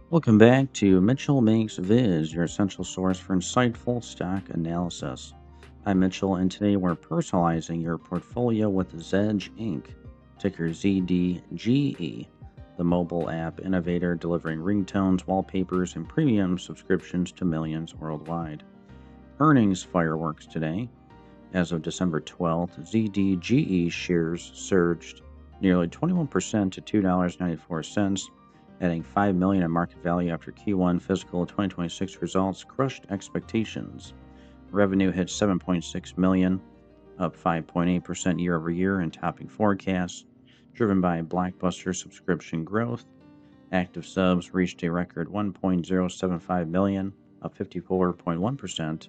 Welcome back to Mitchell Makes Vids, your essential source for insightful stock analysis. I'm Mitchell, and today we're personalizing your portfolio with Zedge Inc., ticker ZDGE, the mobile app innovator delivering ringtones, wallpapers, and premium subscriptions to millions worldwide. Earnings fireworks today. As of December 12th, ZDGE shares surged nearly 21% to $2.94, adding $5 million in market value after Q1 fiscal 2026 results crushed expectations. Revenue hit $7.6 million, up 5.8% year over year and topping forecasts, driven by blockbuster subscription growth. Active subs reached a record 1.075 million, up 54.1%,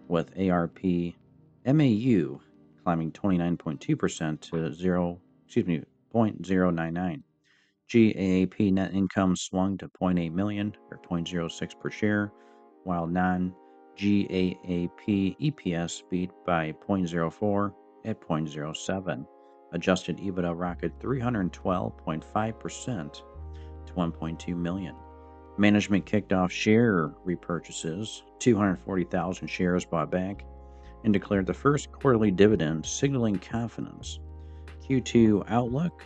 with ARP MAU climbing 29.2% to 0.099. GAAP net income swung to 0.8 million or 0.06 per share, while non-GAAP EPS beat by 0.04 at 0.07. Adjusted EBITDA rocketed 312.5% to 1.2 million. Management kicked off share repurchases, 240,000 shares bought back, and declared the first quarterly dividend, signaling confidence. Q2 outlook: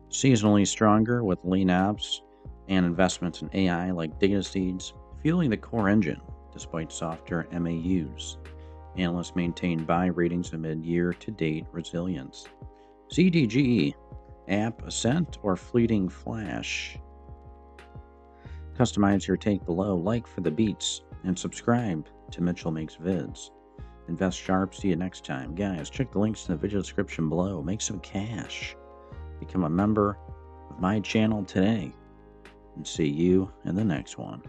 seasonally stronger with lean ops and investments in AI like data seeds, fueling the core engine despite softer MAUs. Analysts maintain buy ratings amid year-to-date resilience. ZDGE, app ascent or fleeting flash? Customize your take below, like for the beats, and subscribe to Mitchell Makes Vids. Invest sharp. See you next time. Guys, check the links in the video description below. Make some cash. Become a member of my channel today. And see you in the next one.